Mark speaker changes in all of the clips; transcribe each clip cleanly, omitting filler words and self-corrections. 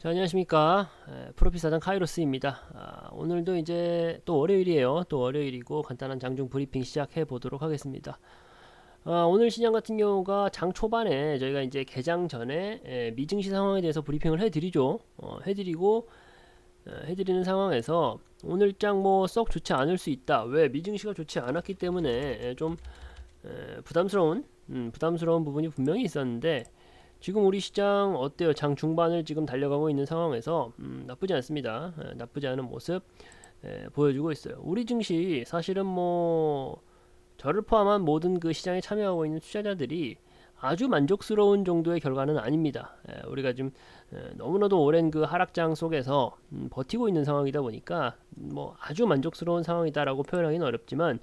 Speaker 1: 자, 안녕하십니까. 프로필 사장 카이로스입니다. 오늘도 이제 또 월요일이에요. 또 월요일이고 간단한 장중 브리핑 시작해 보도록 하겠습니다. 오늘 시장 같은 경우가 장 초반에 저희가 이제 개장 전에 미증시 상황에 대해서 브리핑을 해드리죠. 해드리는 상황에서 오늘 장 뭐 썩 좋지 않을 수 있다. 왜? 미증시가 좋지 않았기 때문에 좀 부담스러운 부분이 분명히 있었는데, 지금 우리 시장 어때요? 장 중반을 지금 달려가고 있는 상황에서 나쁘지 않습니다. 나쁘지 않은 모습 보여주고 있어요. 우리 증시 사실은 뭐 저를 포함한 모든 그 시장에 참여하고 있는 투자자들이 아주 만족스러운 정도의 결과는 아닙니다. 우리가 지금 너무나도 오랜 그 하락장 속에서 버티고 있는 상황이다 보니까 뭐 아주 만족스러운 상황이다라고 표현하기는 어렵지만,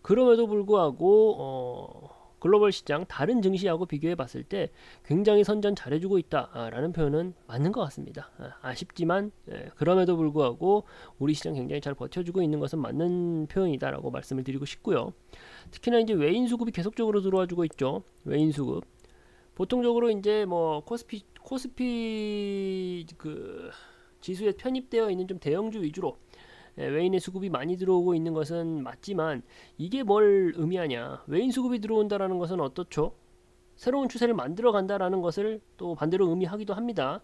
Speaker 1: 그럼에도 불구하고 글로벌 시장 다른 증시하고 비교해 봤을 때 굉장히 선전 잘해주고 있다라는 표현은 맞는 것 같습니다. 아쉽지만 그럼에도 불구하고 우리 시장 굉장히 잘 버텨주고 있는 것은 맞는 표현이다라고 말씀을 드리고 싶고요. 특히나 이제 외인 수급이 계속적으로 들어와주고 있죠. 외인 수급. 보통적으로 이제 뭐 코스피 그 지수에 편입되어 있는 좀 대형주 위주로 외인의 수급이 많이 들어오고 있는 것은 맞지만, 이게 뭘 의미하냐? 외인 수급이 들어온다라는 것은 어떻죠? 새로운 추세를 만들어 간다라는 것을 또 반대로 의미하기도 합니다.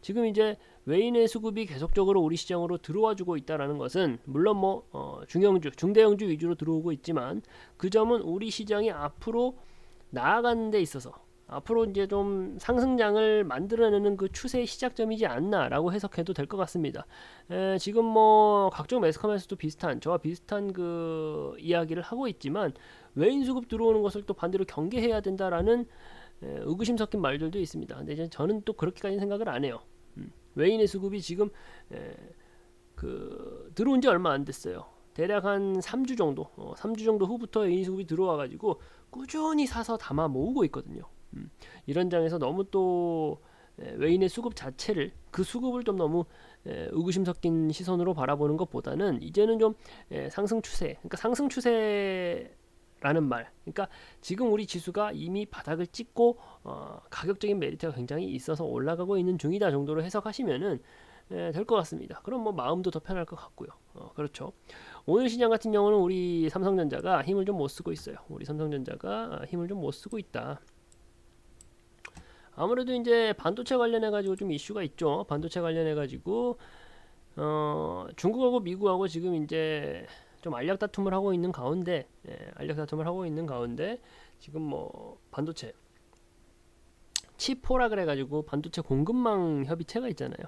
Speaker 1: 지금 이제 외인의 수급이 계속적으로 우리 시장으로 들어와 주고 있다라는 것은 물론 뭐 중형주, 중대형주 위주로 들어오고 있지만, 그 점은 우리 시장이 앞으로 나아가는 데 있어서 앞으로 이제 좀 상승장을 만들어내는 그 추세의 시작점이지 않나라고 해석해도 될 것 같습니다. 지금 뭐 각종 매스컴에서도 저와 비슷한 그 이야기를 하고 있지만, 외인 수급 들어오는 것을 또 반대로 경계해야 된다라는 의구심 섞인 말들도 있습니다. 근데 이제 저는 또 그렇게까지 생각을 안 해요. 외인의 수급이 지금 들어온 지 얼마 안 됐어요. 대략 한 3주 정도, 3주 정도 후부터 외인 수급이 들어와가지고 꾸준히 사서 담아 모으고 있거든요. 이런 장에서 너무 또 외인의 수급 자체를, 그 수급을 좀 너무 의구심 섞인 시선으로 바라보는 것보다는 이제는 좀 상승 추세, 그러니까 상승 추세라는 말, 그러니까 지금 우리 지수가 이미 바닥을 찍고 가격적인 메리트가 굉장히 있어서 올라가고 있는 중이다 정도로 해석하시면은 될 것 같습니다. 그럼 뭐 마음도 더 편할 것 같고요. 그렇죠. 오늘 시장 같은 경우는 우리 삼성전자가 힘을 좀 못 쓰고 있어요. 우리 삼성전자가 힘을 좀 못 쓰고 있다. 아무래도 이제 반도체 관련해 가지고 좀 이슈가 있죠. 반도체 관련해 가지고 중국하고 미국하고 지금 이제 좀 알력 다툼을 하고 있는 가운데, 지금 뭐 반도체 칩4라 그래 가지고 반도체 공급망 협의체가 있잖아요.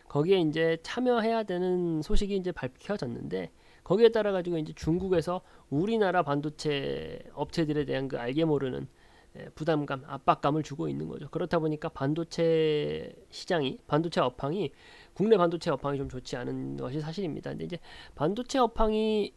Speaker 1: 거기에 이제 참여해야 되는 소식이 이제 밝혀졌는데, 거기에 따라 가지고 이제 중국에서 우리나라 반도체 업체들에 대한 그 알게 모르는 부담감, 압박감을 주고 있는 거죠. 그렇다 보니까 국내 반도체 업황이 좀 좋지 않은 것이 사실입니다. 근데 이제 반도체 업황이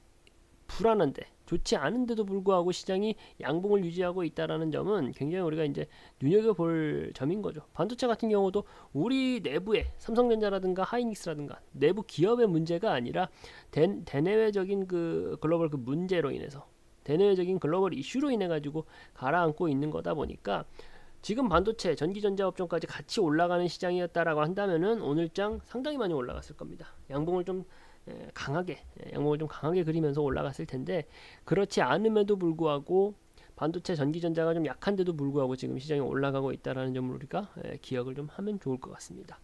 Speaker 1: 불안한데, 좋지 않은데도 불구하고 시장이 양봉을 유지하고 있다라는 점은 굉장히 우리가 이제 눈여겨볼 점인 거죠. 반도체 같은 경우도 우리 내부에 삼성전자라든가 하이닉스라든가 내부 기업의 문제가 아니라 대내외적인 그 글로벌 그 문제로 인해서, 대내외적인 글로벌 이슈로 인해 가지고 가라앉고 있는 거다 보니까, 지금 반도체, 전기전자 업종까지 같이 올라가는 시장이었다라고 한다면은 오늘장 상당히 많이 올라갔을 겁니다. 양봉을 좀 강하게 그리면서 올라갔을 텐데, 그렇지 않음에도 불구하고 반도체, 전기전자가 좀 약한데도 불구하고 지금 시장이 올라가고 있다라는 점을 우리가 기억을 좀 하면 좋을 것 같습니다.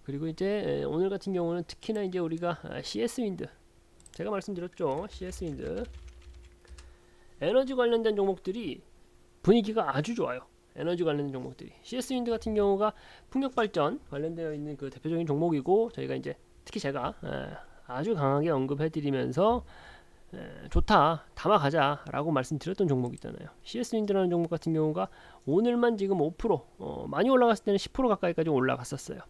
Speaker 1: 그리고 이제 오늘 같은 경우는 특히나 이제 우리가 CS 윈드, 제가 말씀드렸죠. CS 윈드 에너지 관련된 종목들이 분위기가 아주 좋아요. 에너지 관련된 종목들이, CS 윈드 같은 경우가 풍력 발전 관련되어 있는 그 대표적인 종목이고, 저희가 이제 특히 제가 아주 강하게 언급해드리면서 좋다, 담아가자라고 말씀드렸던 종목 있잖아요. CS 윈드라는 종목 같은 경우가 오늘만 지금 5%, 많이 올라갔을 때는 10% 가까이까지 올라갔었어요.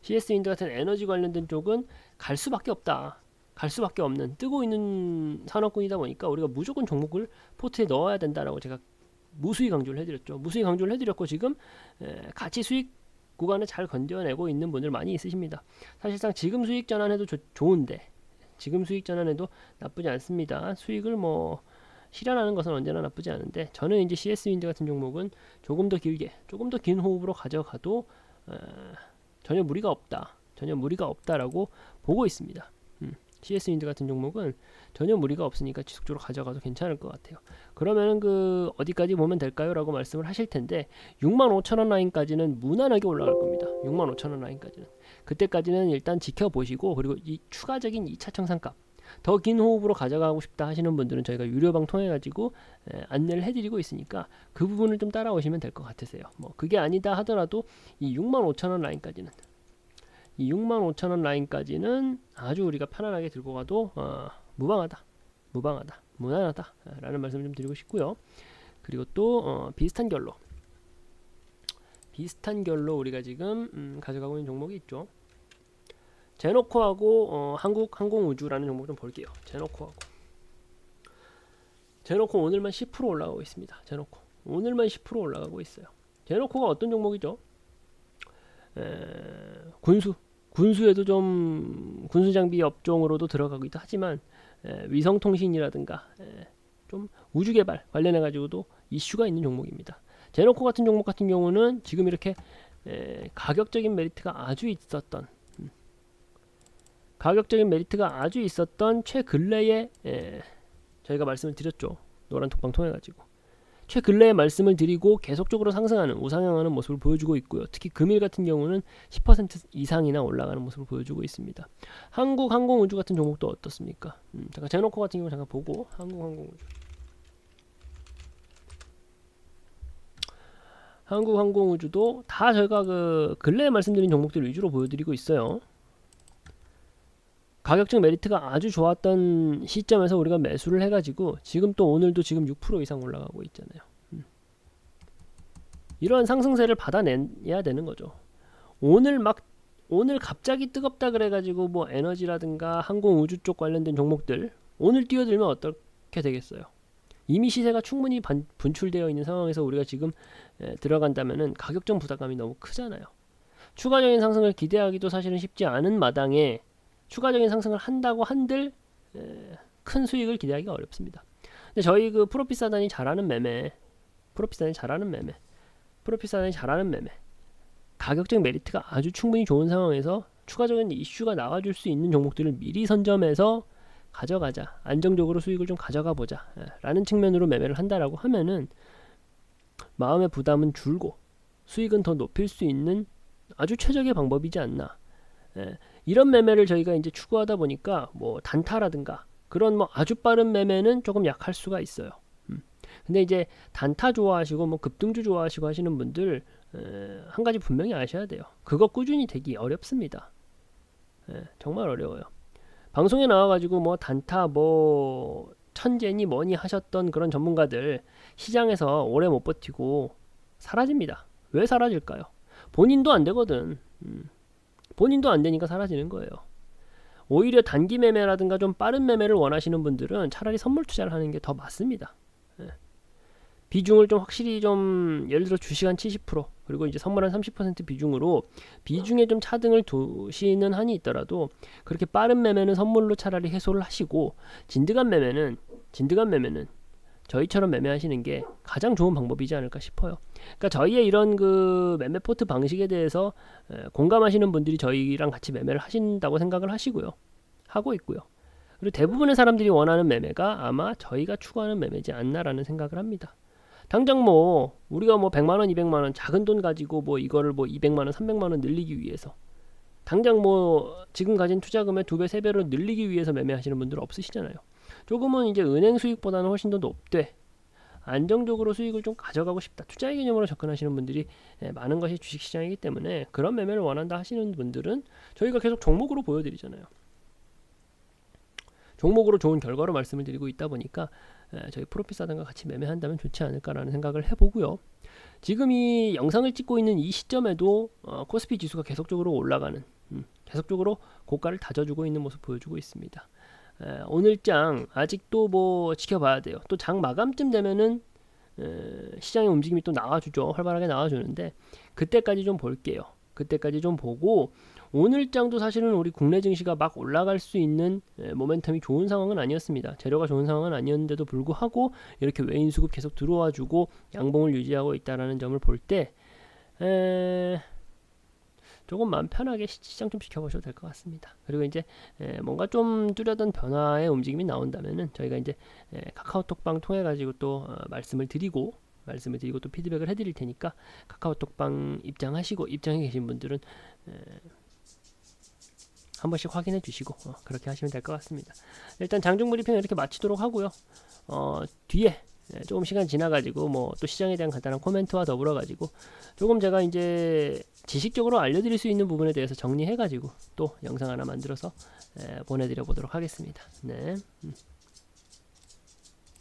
Speaker 1: CS 윈드 같은 에너지 관련된 쪽은 갈 수밖에 없다. 갈 수밖에 없는 뜨고 있는 산업군이다 보니까 우리가 무조건 종목을 포트에 넣어야 된다라고 제가 무수히 강조를 해드렸죠. 무수히 강조를 해드렸고, 지금 같이 수익 구간을 잘 건져내고 있는 분들 많이 있으십니다. 사실상 지금 수익 전환해도 좋은데, 지금 수익 전환해도 나쁘지 않습니다. 수익을 뭐 실현하는 것은 언제나 나쁘지 않은데, 저는 이제 CS 윈드 같은 종목은 조금 더 긴 호흡으로 가져가도 전혀 무리가 없다. 전혀 무리가 없다라고 보고 있습니다. CS 윈드 같은 종목은 전혀 무리가 없으니까 지속적으로 가져가도 괜찮을 것 같아요. 그러면은 그 어디까지 보면 될까요? 라고 말씀을 하실 텐데 65,000원 라인까지는 무난하게 올라갈 겁니다. 65,000원 라인까지는. 그때까지는 일단 지켜보시고, 그리고 이 추가적인 2차 청산가 더 긴 호흡으로 가져가고 싶다 하시는 분들은 저희가 유료방 통해 가지고 안내를 해드리고 있으니까 그 부분을 좀 따라오시면 될 것 같으세요. 뭐 그게 아니다 하더라도 이 65,000원 라인까지는, 이 65,000원 라인까지는 아주 우리가 편안하게 들고 가도 무방하다, 무난하다 라는 말씀을 좀 드리고 싶고요. 그리고 또 비슷한 결로 우리가 지금 가져가고 있는 종목이 있죠. 제노코하고 한국항공우주라는 종목 좀 볼게요. 제노코 오늘만 10% 올라가고 있습니다. 제노코 오늘만 10% 올라가고 있어요. 제노코가 어떤 종목이죠? 군수에도 좀 군수장비 업종으로도 들어가고 있다 하지만 위성통신이라든가 좀 우주개발 관련해 가지고도 이슈가 있는 종목입니다. 제노코 같은 종목 같은 경우는 지금 이렇게 가격적인 메리트가 아주 있었던 최근래에 저희가 말씀을 드렸죠. 노란톡방 통해 가지고 최근래에 말씀을 드리고 계속적으로 상승하는, 우상향하는 모습을 보여주고 있고요. 특히 금일 같은 경우는 10% 이상이나 올라가는 모습을 보여주고 있습니다. 한국항공우주 같은 종목도 어떻습니까? 잠깐 제노코 같은 경우 잠깐 보고, 한국항공우주도 다 저희가 그 근래에 말씀드린 종목들 위주로 보여드리고 있어요. 가격적 메리트가 아주 좋았던 시점에서 우리가 매수를 해가지고 지금 또 오늘도 지금 6% 이상 올라가고 있잖아요. 이러한 상승세를 받아내야 되는 거죠. 오늘 갑자기 뜨겁다 그래가지고 뭐 에너지라든가 항공우주 쪽 관련된 종목들 오늘 뛰어들면 어떻게 되겠어요? 이미 시세가 충분히 분출되어 있는 상황에서 우리가 지금 들어간다면은 가격적 부담감이 너무 크잖아요. 추가적인 상승을 기대하기도 사실은 쉽지 않은 마당에 추가적인 상승을 한다고 한들 큰 수익을 기대하기가 어렵습니다. 근데 저희 그 프로핏 사단이 잘하는 매매, 가격적 메리트가 아주 충분히 좋은 상황에서 추가적인 이슈가 나와줄 수 있는 종목들을 미리 선점해서 가져가자, 안정적으로 수익을 좀 가져가 보자 라는 측면으로 매매를 한다라고 하면은 마음의 부담은 줄고 수익은 더 높일 수 있는 아주 최적의 방법이지 않나. 이런 매매를 저희가 이제 추구하다 보니까 뭐 단타라든가 그런 뭐 아주 빠른 매매는 조금 약할 수가 있어요. 근데 이제 단타 좋아하시고 뭐 급등주 좋아하시고 하시는 분들 한 가지 분명히 아셔야 돼요. 그거 꾸준히 되기 어렵습니다. 정말 어려워요. 방송에 나와가지고 뭐 단타 뭐 천재니 뭐니 하셨던 그런 전문가들 시장에서 오래 못 버티고 사라집니다. 왜 사라질까요? 본인도 안 되거든. 본인도 안 되니까 사라지는 거예요. 오히려 단기 매매라든가 좀 빠른 매매를 원하시는 분들은 차라리 선물 투자를 하는 게 더 맞습니다. 비중을 좀 확실히 좀 예를 들어 주식 한 70% 그리고 이제 선물 한 30% 비중으로 비중에 좀 차등을 두시는 한이 있더라도 그렇게 빠른 매매는 선물로 차라리 해소를 하시고 진드간 매매는 저희처럼 매매하시는 게 가장 좋은 방법이지 않을까 싶어요. 그러니까 저희의 이런 그 매매 포트 방식에 대해서 공감하시는 분들이 저희랑 같이 매매를 하신다고 생각을 하고 있고요. 그리고 대부분의 사람들이 원하는 매매가 아마 저희가 추구하는 매매지 않나라는 생각을 합니다. 당장 뭐 우리가 뭐 100만원, 200만원 작은 돈 가지고 뭐 이거를 뭐 200만원, 300만원 늘리기 위해서 당장 뭐 지금 가진 투자금의 2배, 3배로 늘리기 위해서 매매하시는 분들은 없으시잖아요. 조금은 이제 은행 수익보다는 훨씬 더 높되 안정적으로 수익을 좀 가져가고 싶다. 투자의 개념으로 접근하시는 분들이 많은 것이 주식시장이기 때문에 그런 매매를 원한다 하시는 분들은 저희가 계속 종목으로 보여드리잖아요. 종목으로 좋은 결과로 말씀을 드리고 있다 보니까 저희 프로핏 사단과 같이 매매한다면 좋지 않을까라는 생각을 해보고요. 지금 이 영상을 찍고 있는 이 시점에도 코스피 지수가 계속적으로 올라가는 계속적으로 고가를 다져주고 있는 모습 보여주고 있습니다. 오늘 장 아직도 뭐 지켜봐야 돼요. 또 장 마감쯤 되면은 시장의 움직임이 또 나와주죠. 활발하게 나와주는데 그때까지 좀 볼게요. 그때까지 좀 보고 오늘 장도 사실은 우리 국내 증시가 막 올라갈 수 있는 모멘텀이 좋은 상황은 아니었습니다. 재료가 좋은 상황은 아니었는데도 불구하고 이렇게 외인 수급 계속 들어와주고 양봉을 유지하고 있다라는 점을 볼 때 조금 마음 편하게 시장 좀 지켜보셔도 될 것 같습니다. 그리고 이제 뭔가 좀 뚜렷한 변화의 움직임이 나온다면은 저희가 이제 카카오톡방 통해 가지고 또 말씀을 드리고 또 피드백을 해드릴 테니까 카카오톡방 입장하시고 입장해 계신 분들은 한 번씩 확인해 주시고 그렇게 하시면 될 것 같습니다. 일단 장중 브리핑 이렇게 마치도록 하고요. 뒤에 조금 시간 지나가지고 뭐 또 시장에 대한 간단한 코멘트와 더불어 가지고 조금 제가 이제 지식적으로 알려드릴 수 있는 부분에 대해서 정리해 가지고 또 영상 하나 만들어서 보내드려 보도록 하겠습니다. 네.